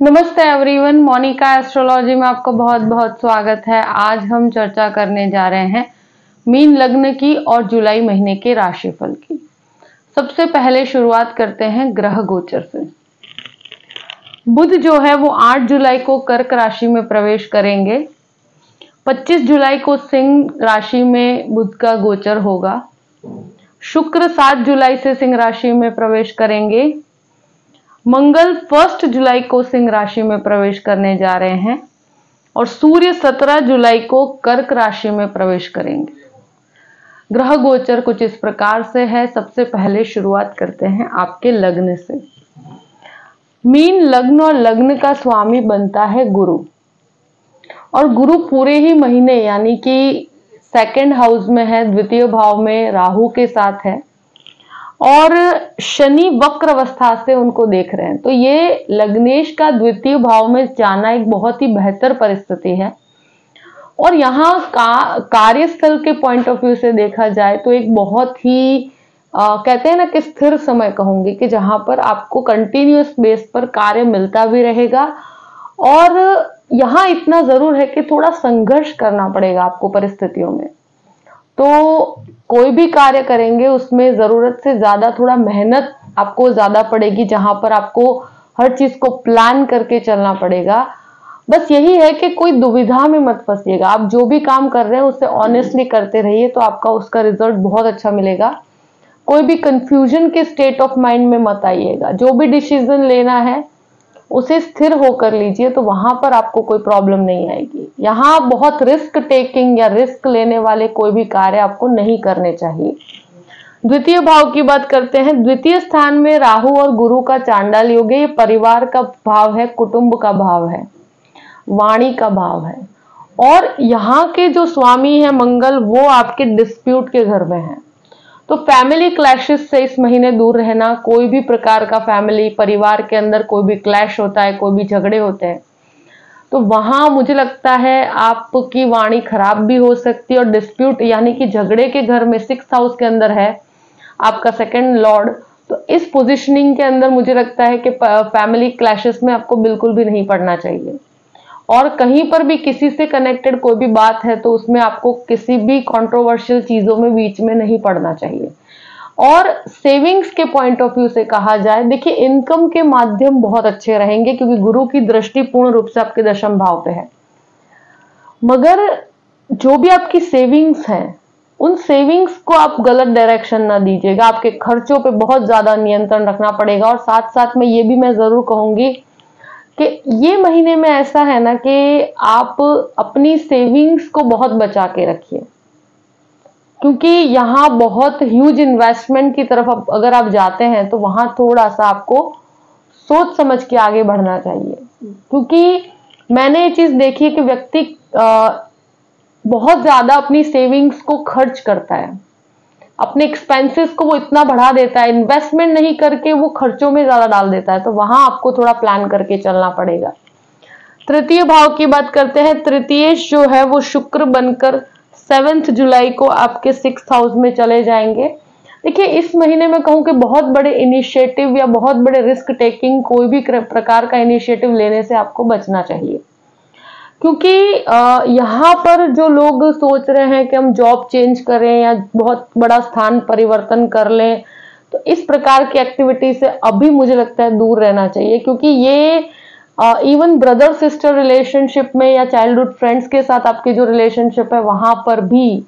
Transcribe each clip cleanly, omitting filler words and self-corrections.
नमस्ते everyone, Monika astrology में आपका बहुत बहुत स्वागत है। आज हम चर्चा करने जा रहे हैं मीन लग्न की और जुलाई महीने के राशिफल की। सबसे पहले शुरुआत करते हैं ग्रह गोचर से। बुध जो है वो 8 जुलाई को कर्क राशि में प्रवेश करेंगे। 25 जुलाई को सिंह राशि में बुध का गोचर होगा। शुक्र 7 जुलाई से सिंह राशि में प्रवेश करेंगे। मंगल 1 जुलाई को सिंह राशि में प्रवेश करने जा रहे हैं और सूर्य 17 जुलाई को कर्क राशि में प्रवेश करेंगे। ग्रह गोचर कुछ इस प्रकार से है। सबसे पहले शुरुआत करते हैं आपके लग्न से। मीन लग्न और लग्न का स्वामी बनता है गुरु, और गुरु पूरे ही महीने यानी कि सेकंड हाउस में है, द्वितीय भाव में राहु के साथ है और शनि वक्र अवस्था से उनको देख रहे हैं। तो ये लग्नेश का द्वितीय भाव में जाना एक बहुत ही बेहतर परिस्थिति है। और यहाँ कार्यस्थल के पॉइंट ऑफ व्यू से देखा जाए तो एक बहुत ही कहते हैं ना कि स्थिर समय कहूंगी कि जहां पर आपको कंटिन्यूअस बेस पर कार्य मिलता भी रहेगा। और यहाँ इतना जरूर है कि थोड़ा संघर्ष करना पड़ेगा आपको परिस्थितियों में। तो कोई भी कार्य करेंगे उसमें जरूरत से ज्यादा थोड़ा मेहनत आपको ज्यादा पड़ेगी, जहां पर आपको हर चीज को प्लान करके चलना पड़ेगा। बस यही है कि कोई दुविधा में मत फंसिएगा। आप जो भी काम कर रहे हैं उसे ऑनेस्टली करते रहिए तो आपका उसका रिजल्ट बहुत अच्छा मिलेगा। कोई भी कंफ्यूजन के स्टेट ऑफ माइंड में मत आइएगा। जो भी डिसीजन लेना है उसे स्थिर होकर लीजिए, तो वहां पर आपको कोई प्रॉब्लम नहीं आएगी। यहाँ बहुत रिस्क टेकिंग या रिस्क लेने वाले कोई भी कार्य आपको नहीं करने चाहिए। द्वितीय भाव की बात करते हैं। द्वितीय स्थान में राहु और गुरु का चांडाल योग है। ये परिवार का भाव है, कुटुंब का भाव है, वाणी का भाव है। और यहाँ के जो स्वामी है मंगल, वो आपके डिस्प्यूट के घर में है। तो फैमिली क्लैशेस से इस महीने दूर रहना। कोई भी प्रकार का फैमिली परिवार के अंदर कोई भी क्लैश होता है, कोई भी झगड़े होते हैं, तो वहां मुझे लगता है आपकी वाणी खराब भी हो सकती है। और डिस्प्यूट यानी कि झगड़े के घर में 6th हाउस के अंदर है आपका सेकंड लॉर्ड, तो इस पोजिशनिंग के अंदर मुझे लगता है कि फैमिली क्लैशेस में आपको बिल्कुल भी नहीं पड़ना चाहिए। और कहीं पर भी किसी से कनेक्टेड कोई भी बात है तो उसमें आपको किसी भी कंट्रोवर्शियल चीजों में बीच में नहीं पड़ना चाहिए। और सेविंग्स के पॉइंट ऑफ व्यू से कहा जाए, देखिए इनकम के माध्यम बहुत अच्छे रहेंगे क्योंकि गुरु की दृष्टि पूर्ण रूप से आपके दशम भाव पे है। मगर जो भी आपकी सेविंग्स हैं उन सेविंग्स को आप गलत डायरेक्शन ना दीजिएगा। आपके खर्चों पे बहुत ज्यादा नियंत्रण रखना पड़ेगा। और साथ साथ में ये भी मैं जरूर कहूंगी कि ये महीने में ऐसा है ना कि आप अपनी सेविंग्स को बहुत बचा के रखिए, क्योंकि यहाँ बहुत ह्यूज इन्वेस्टमेंट की तरफ अगर आप जाते हैं तो वहां थोड़ा सा आपको सोच समझ के आगे बढ़ना चाहिए। क्योंकि मैंने ये चीज देखी है कि व्यक्ति बहुत ज्यादा अपनी सेविंग्स को खर्च करता है, अपने एक्सपेंसेस को वो इतना बढ़ा देता है, इन्वेस्टमेंट नहीं करके वो खर्चों में ज्यादा डाल देता है। तो वहां आपको थोड़ा प्लान करके चलना पड़ेगा। तृतीय भाव की बात करते हैं। तृतीय जो है वो शुक्र बनकर 7 जुलाई को आपके 6th हाउस में चले जाएंगे। देखिए इस महीने में कहूं कि बहुत बड़े इनिशिएटिव या बहुत बड़े रिस्क टेकिंग कोई भी प्रकार का इनिशिएटिव लेने से आपको बचना चाहिए। क्योंकि यहाँ पर जो लोग सोच रहे हैं कि हम जॉब चेंज करें या बहुत बड़ा स्थान परिवर्तन कर लें, तो इस प्रकार की एक्टिविटी से अभी मुझे लगता है दूर रहना चाहिए। क्योंकि ये इवन ब्रदर सिस्टर रिलेशनशिप में या चाइल्डहुड फ्रेंड्स के साथ आपकी जो रिलेशनशिप है वहां पर भी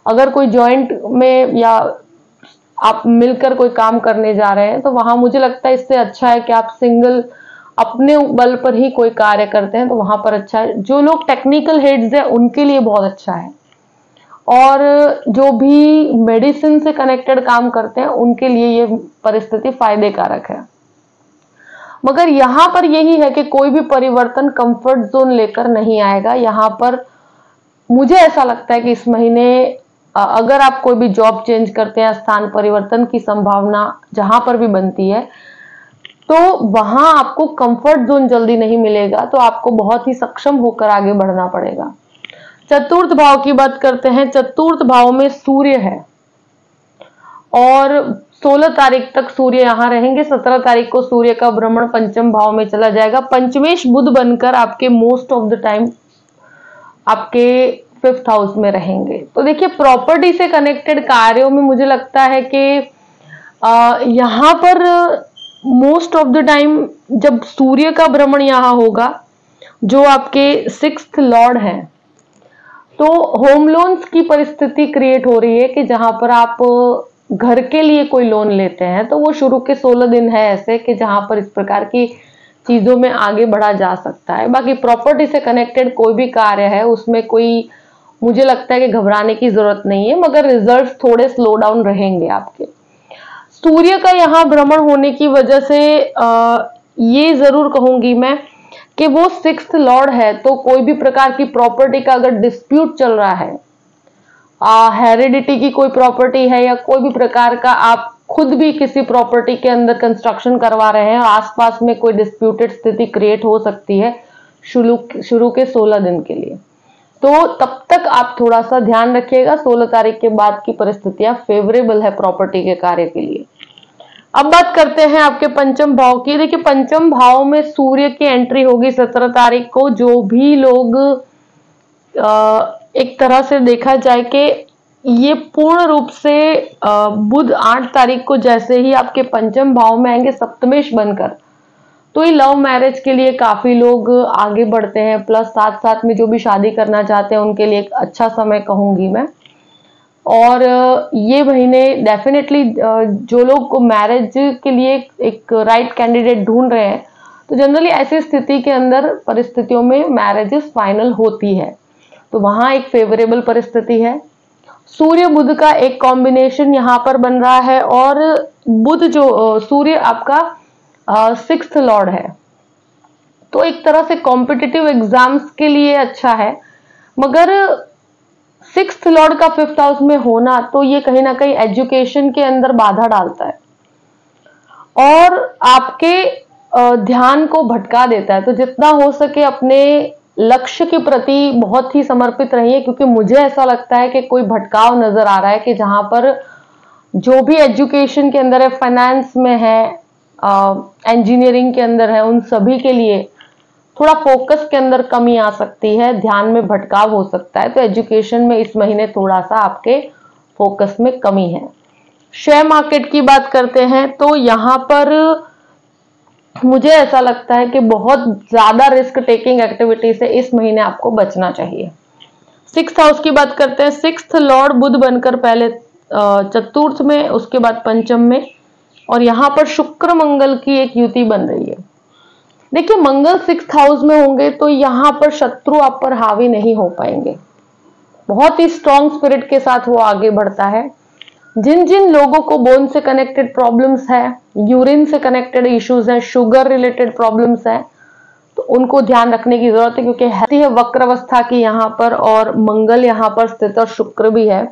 अगर कोई जॉइंट में या आप मिलकर कोई काम करने जा रहे हैं तो वहां मुझे लगता है इससे अच्छा है कि आप सिंगल अपने बल पर ही कोई कार्य करते हैं, तो वहां पर अच्छा है। जो लोग टेक्निकल हेड्स हैं उनके लिए बहुत अच्छा है, और जो भी मेडिसिन से कनेक्टेड काम करते हैं उनके लिए ये परिस्थिति फायदे कारक है। मगर यहाँ पर यही है कि कोई भी परिवर्तन कंफर्ट जोन लेकर नहीं आएगा। यहाँ पर मुझे ऐसा लगता है कि इस महीने अगर आप कोई भी जॉब चेंज करते हैं, स्थान परिवर्तन की संभावना जहां पर भी बनती है, तो वहां आपको कंफर्ट जोन जल्दी नहीं मिलेगा। तो आपको बहुत ही सक्षम होकर आगे बढ़ना पड़ेगा। चतुर्थ भाव की बात करते हैं। चतुर्थ भाव में सूर्य है और 16 तारीख तक सूर्य यहाँ रहेंगे। 17 तारीख को सूर्य का भ्रमण पंचम भाव में चला जाएगा। पंचमेश बुध बनकर आपके मोस्ट ऑफ द टाइम आपके 5th हाउस में रहेंगे। तो देखिए, प्रॉपर्टी से कनेक्टेड कार्यों में मुझे लगता है कि यहाँ पर मोस्ट ऑफ द टाइम जब सूर्य का भ्रमण यहाँ होगा, जो आपके 6th लॉर्ड है, तो होम लोन्स की परिस्थिति क्रिएट हो रही है कि जहां पर आप घर के लिए कोई लोन लेते हैं तो वो शुरू के 16 दिन है ऐसे कि जहां पर इस प्रकार की चीजों में आगे बढ़ा जा सकता है। बाकी प्रॉपर्टी से कनेक्टेड कोई भी कार्य है उसमें कोई मुझे लगता है कि घबराने की जरूरत नहीं है, मगर रिजल्ट्स थोड़े स्लो डाउन रहेंगे आपके। सूर्य का यहाँ भ्रमण होने की वजह से ये जरूर कहूंगी मैं कि वो 6th लॉर्ड है, तो कोई भी प्रकार की प्रॉपर्टी का अगर डिस्प्यूट चल रहा है, हेरिडिटी की कोई प्रॉपर्टी है या कोई भी प्रकार का आप खुद भी किसी प्रॉपर्टी के अंदर कंस्ट्रक्शन करवा रहे हैं, आसपास में कोई डिस्प्यूटेड स्थिति क्रिएट हो सकती है शुरू के 16 दिन के लिए। तो तब तक आप थोड़ा सा ध्यान रखिएगा। 16 तारीख के बाद की परिस्थितियां फेवरेबल है प्रॉपर्टी के कार्य के लिए। अब बात करते हैं आपके पंचम भाव की। देखिए, पंचम भाव में सूर्य की एंट्री होगी 17 तारीख को। जो भी लोग एक तरह से देखा जाए कि ये पूर्ण रूप से बुध 8 तारीख को जैसे ही आपके पंचम भाव में आएंगे सप्तमेश बनकर, तो ये लव मैरिज के लिए काफी लोग आगे बढ़ते हैं। प्लस साथ साथ में जो भी शादी करना चाहते हैं उनके लिए एक अच्छा समय कहूंगी मैं। और ये महीने डेफिनेटली जो लोग मैरिज के लिए एक राइट कैंडिडेट ढूंढ रहे हैं, तो जनरली ऐसी स्थिति के अंदर परिस्थितियों में मैरिजेस फाइनल होती है, तो वहां एक फेवरेबल परिस्थिति है। सूर्य बुध का एक कॉम्बिनेशन यहाँ पर बन रहा है, और बुध जो सूर्य आपका 6th लॉर्ड है, तो एक तरह से कॉम्पिटिटिव एग्जाम्स के लिए अच्छा है। मगर 6th लॉर्ड का 5th हाउस में होना तो ये कहीं ना कहीं एजुकेशन के अंदर बाधा डालता है और आपके ध्यान को भटका देता है। तो जितना हो सके अपने लक्ष्य के प्रति बहुत ही समर्पित रहिए, क्योंकि मुझे ऐसा लगता है कि कोई भटकाव नजर आ रहा है कि जहां पर जो भी एजुकेशन के अंदर है, फाइनेंस में है, इंजीनियरिंग के अंदर है, उन सभी के लिए थोड़ा फोकस के अंदर कमी आ सकती है, ध्यान में भटकाव हो सकता है। तो एजुकेशन में इस महीने थोड़ा सा आपके फोकस में कमी है। शेयर मार्केट की बात करते हैं तो यहाँ पर मुझे ऐसा लगता है कि बहुत ज्यादा रिस्क टेकिंग एक्टिविटी से इस महीने आपको बचना चाहिए। 6th हाउस की बात करते हैं। 6th लॉर्ड बुध बनकर पहले चतुर्थ में, उसके बाद पंचम में, और यहाँ पर शुक्र मंगल की एक युति बन रही है। देखिए, मंगल 6th हाउस में होंगे तो यहाँ पर शत्रु आप पर हावी नहीं हो पाएंगे। बहुत ही स्ट्रॉन्ग स्पिरिट के साथ वो आगे बढ़ता है। जिन जिन लोगों को बोन से कनेक्टेड प्रॉब्लम्स है, यूरिन से कनेक्टेड इश्यूज है, शुगर रिलेटेड प्रॉब्लम्स है, तो उनको ध्यान रखने की जरूरत है, क्योंकि है वक्र अवस्था की यहाँ पर, और मंगल यहाँ पर स्थित और शुक्र भी है।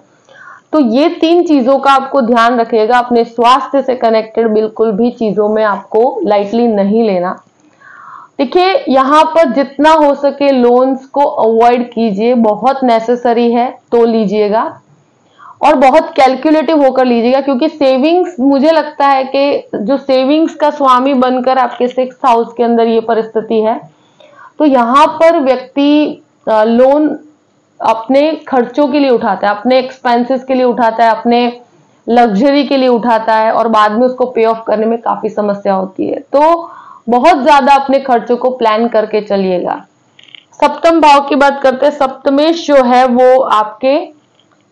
तो ये 3 चीजों का आपको ध्यान रखिएगा। अपने स्वास्थ्य से कनेक्टेड बिल्कुल भी चीजों में आपको लाइटली नहीं लेना। देखिए, यहाँ पर जितना हो सके लोन्स को अवॉइड कीजिए, बहुत नेसेसरी है तो लीजिएगा, और बहुत कैलकुलेटिव होकर लीजिएगा, क्योंकि सेविंग्स, मुझे लगता है कि जो सेविंग्स का स्वामी बनकर आपके 6th हाउस के अंदर ये परिस्थिति है, तो यहाँ पर व्यक्ति लोन अपने खर्चों के लिए उठाता है, अपने एक्सपेंसेस के लिए उठाता है, अपने लग्जरी के लिए उठाता है, और बाद में उसको पे ऑफ करने में काफी समस्या होती है। तो बहुत ज्यादा अपने खर्चों को प्लान करके चलिएगा। सप्तम भाव की बात करते हैं। सप्तमेश जो है वो आपके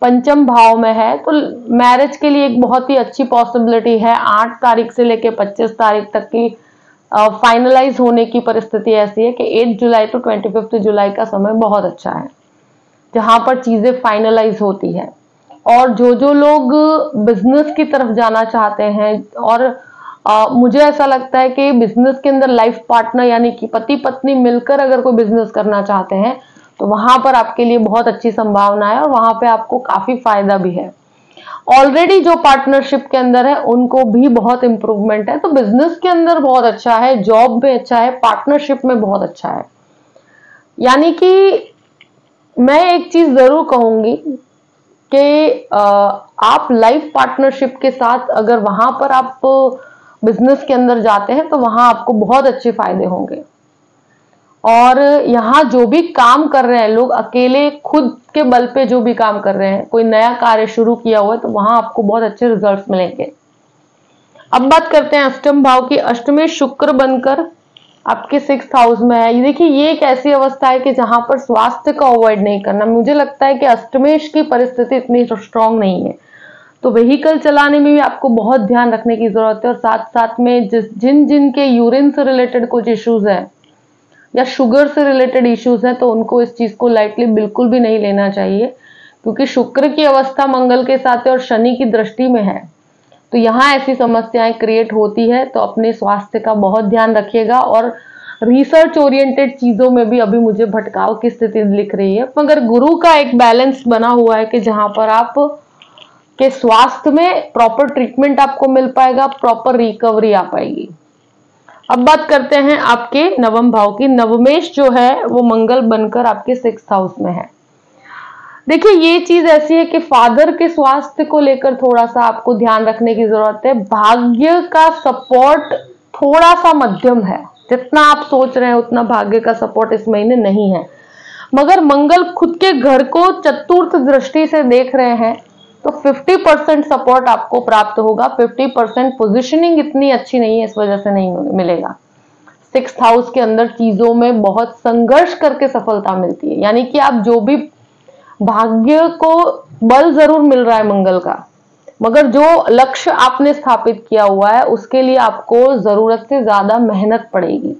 पंचम भाव में है, तो मैरिज के लिए एक बहुत ही अच्छी पॉसिबिलिटी है। 8 तारीख से लेके 25 तारीख तक की फाइनलाइज होने की परिस्थिति ऐसी है कि 8 जुलाई to 25 जुलाई का समय बहुत अच्छा है, जहां पर चीजें फाइनलाइज होती है। और जो लोग बिजनेस की तरफ जाना चाहते हैं, और मुझे ऐसा लगता है कि बिजनेस के अंदर लाइफ पार्टनर यानी कि पति पत्नी मिलकर अगर कोई बिजनेस करना चाहते हैं, तो वहां पर आपके लिए बहुत अच्छी संभावना है, और वहां पे आपको काफी फायदा भी है। ऑलरेडी जो पार्टनरशिप के अंदर है उनको भी बहुत इंप्रूवमेंट है। तो बिजनेस के अंदर बहुत अच्छा है, जॉब में अच्छा है, पार्टनरशिप में बहुत अच्छा है। यानी कि मैं एक चीज जरूर कहूंगी कि आप लाइफ पार्टनरशिप के साथ अगर वहां पर आप बिजनेस के अंदर जाते हैं तो वहां आपको बहुत अच्छे फायदे होंगे। और यहाँ जो भी काम कर रहे हैं लोग, अकेले खुद के बल पे जो भी काम कर रहे हैं, कोई नया कार्य शुरू किया हुआ है, तो वहां आपको बहुत अच्छे रिजल्ट्स मिलेंगे। अब बात करते हैं अष्टम भाव की। अष्टमेश शुक्र बनकर आपके 6th हाउस में है। देखिए, ये एक ऐसी अवस्था है कि जहां पर स्वास्थ्य का अवॉइड नहीं करना। मुझे लगता है कि अष्टमेश की परिस्थिति इतनी स्ट्रांग नहीं है, तो व्हीकल चलाने में भी आपको बहुत ध्यान रखने की जरूरत है। और साथ साथ में जिन जिन के यूरिन से रिलेटेड कुछ इश्यूज है या शुगर से रिलेटेड इश्यूज हैं, तो उनको इस चीज को लाइटली बिल्कुल भी नहीं लेना चाहिए, क्योंकि शुक्र की अवस्था मंगल के साथ है और शनि की दृष्टि में है, तो यहाँ ऐसी समस्याएं क्रिएट होती है। तो अपने स्वास्थ्य का बहुत ध्यान रखिएगा। और रिसर्च ओरिएंटेड चीजों में भी अभी मुझे भटकाव की स्थिति दिख रही है, मगर गुरु का एक बैलेंस बना हुआ है कि जहां पर आप के स्वास्थ्य में प्रॉपर ट्रीटमेंट आपको मिल पाएगा, प्रॉपर रिकवरी आ पाएगी। अब बात करते हैं आपके नवम भाव की। नवमेश जो है वो मंगल बनकर आपके 6th हाउस में है। देखिए, ये चीज ऐसी है कि फादर के स्वास्थ्य को लेकर थोड़ा सा आपको ध्यान रखने की जरूरत है। भाग्य का सपोर्ट थोड़ा सा मध्यम है, जितना आप सोच रहे हैं उतना भाग्य का सपोर्ट इस महीने नहीं है। मगर मंगल खुद के घर को चतुर्थ दृष्टि से देख रहे हैं, तो 50% सपोर्ट आपको प्राप्त होगा। 50% पोजिशनिंग इतनी अच्छी नहीं है, इस वजह से नहीं मिलेगा। 6th हाउस के अंदर चीजों में बहुत संघर्ष करके सफलता मिलती है, यानी कि आप जो भी भाग्य को बल जरूर मिल रहा है मंगल का, मगर जो लक्ष्य आपने स्थापित किया हुआ है उसके लिए आपको जरूरत से ज्यादा मेहनत पड़ेगी।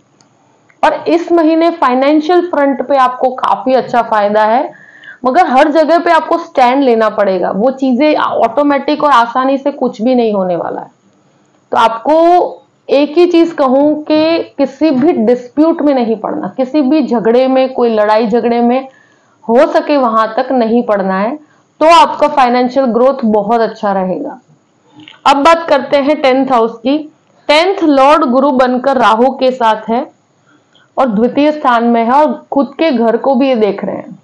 और इस महीने फाइनेंशियल फ्रंट पे आपको काफी अच्छा फायदा है, मगर हर जगह पे आपको स्टैंड लेना पड़ेगा। वो चीजें ऑटोमेटिक और आसानी से कुछ भी नहीं होने वाला है। तो आपको एक ही चीज कहूं कि किसी भी डिस्प्यूट में नहीं पड़ना, किसी भी झगड़े में, कोई लड़ाई झगड़े में हो सके वहां तक नहीं पड़ना है, तो आपका फाइनेंशियल ग्रोथ बहुत अच्छा रहेगा। अब बात करते हैं 10th हाउस की। 10th लॉर्ड गुरु बनकर राहु के साथ है और द्वितीय स्थान में है और खुद के घर को भी ये देख रहे हैं।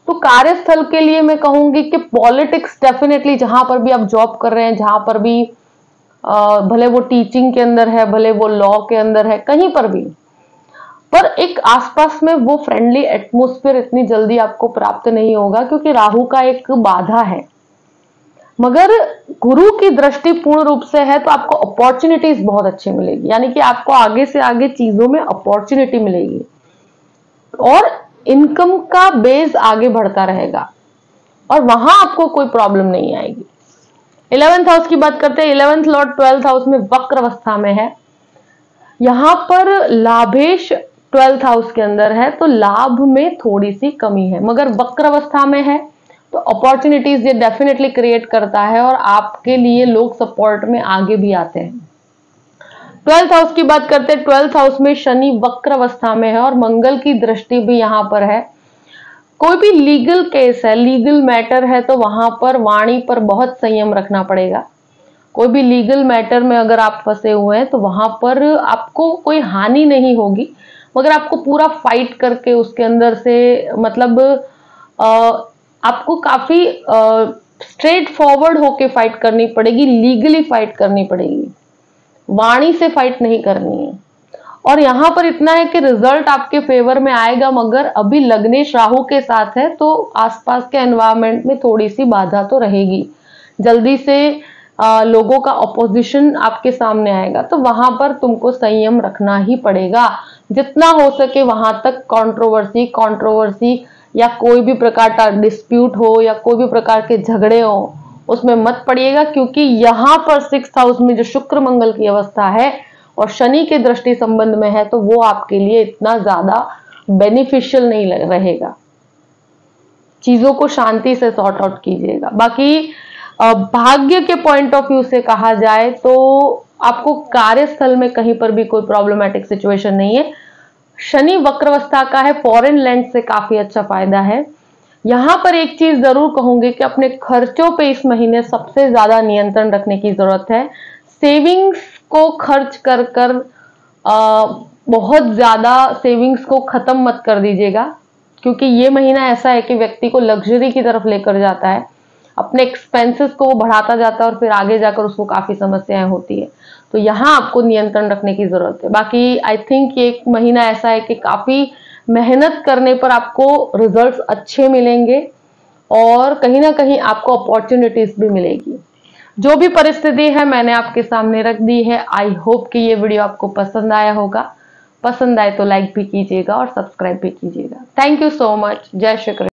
तो कार्यस्थल के लिए मैं कहूंगी कि पॉलिटिक्स डेफिनेटली, जहां पर भी आप जॉब कर रहे हैं, जहां पर भी भले वो टीचिंग के अंदर है, भले वो लॉ के अंदर है, कहीं पर भी, पर एक आसपास में वो फ्रेंडली एटमॉस्फेयर इतनी जल्दी आपको प्राप्त नहीं होगा, क्योंकि राहु का एक बाधा है। मगर गुरु की दृष्टि पूर्ण रूप से है, तो आपको अपॉर्चुनिटीज बहुत अच्छी मिलेगी, यानी कि आपको आगे से आगे चीजों में अपॉर्चुनिटी मिलेगी और इनकम का बेस आगे बढ़ता रहेगा और वहां आपको कोई प्रॉब्लम नहीं आएगी। 11th हाउस की बात करते हैं। 11th लॉर्ड 12th हाउस में वक्र अवस्था में है। यहां पर लाभेश 12th हाउस के अंदर है, तो लाभ में थोड़ी सी कमी है, मगर वक्र अवस्था में है तो अपॉर्चुनिटीज ये डेफिनेटली क्रिएट करता है और आपके लिए लोग सपोर्ट में आगे भी आते हैं। 12th हाउस की बात करते हैं। 12th हाउस में शनि वक्र अवस्था में है और मंगल की दृष्टि भी यहां पर है। कोई भी लीगल केस है, लीगल मैटर है, तो वहां पर वाणी पर बहुत संयम रखना पड़ेगा। कोई भी लीगल मैटर में अगर आप फंसे हुए हैं तो वहां पर आपको कोई हानि नहीं होगी, मगर आपको पूरा फाइट करके उसके अंदर से, मतलब आपको काफी स्ट्रेट फॉरवर्ड होके फाइट करनी पड़ेगी, लीगली फाइट करनी पड़ेगी, वाणी से फाइट नहीं करनी है। और यहां पर इतना है कि रिजल्ट आपके फेवर में आएगा, मगर अभी लग्नेश राहु के साथ है, तो आसपास के एनवायरमेंट में थोड़ी सी बाधा तो रहेगी। जल्दी से लोगों का अपोजिशन आपके सामने आएगा, तो वहां पर तुमको संयम रखना ही पड़ेगा। जितना हो सके वहां तक कंट्रोवर्सी या कोई भी प्रकार का डिस्प्यूट हो या कोई भी प्रकार के झगड़े हो, उसमें मत पड़िएगा, क्योंकि यहां पर 6th हाउस में जो शुक्र मंगल की अवस्था है और शनि के दृष्टि संबंध में है, तो वो आपके लिए इतना ज्यादा बेनिफिशियल नहीं रहेगा। चीजों को शांति से सॉर्ट आउट कीजिएगा। बाकी भाग्य के पॉइंट ऑफ व्यू से कहा जाए तो आपको कार्यस्थल में कहीं पर भी कोई प्रॉब्लमैटिक सिचुएशन नहीं है। शनि वक्रावस्था का है, फॉरेन लैंड से काफी अच्छा फायदा है। यहां पर एक चीज जरूर कहूंगी कि अपने खर्चों पे इस महीने सबसे ज्यादा नियंत्रण रखने की जरूरत है। सेविंग्स को खर्च कर कर बहुत ज्यादा सेविंग्स को खत्म मत कर दीजिएगा, क्योंकि ये महीना ऐसा है कि व्यक्ति को लग्जरी की तरफ लेकर जाता है। अपने एक्सपेंसेस को वो बढ़ाता जाता है और फिर आगे जाकर उसको काफी समस्याएं होती है। तो यहाँ आपको नियंत्रण रखने की जरूरत है। बाकी आई थिंक ये एक महीना ऐसा है कि काफी मेहनत करने पर आपको रिजल्ट्स अच्छे मिलेंगे और कहीं ना कहीं आपको अपॉर्चुनिटीज भी मिलेगी। जो भी परिस्थिति है मैंने आपके सामने रख दी है। आई होप कि ये वीडियो आपको पसंद आया होगा। पसंद आए तो लाइक भी कीजिएगा और सब्सक्राइब भी कीजिएगा। Thank you so much. जय श्री कृष्ण।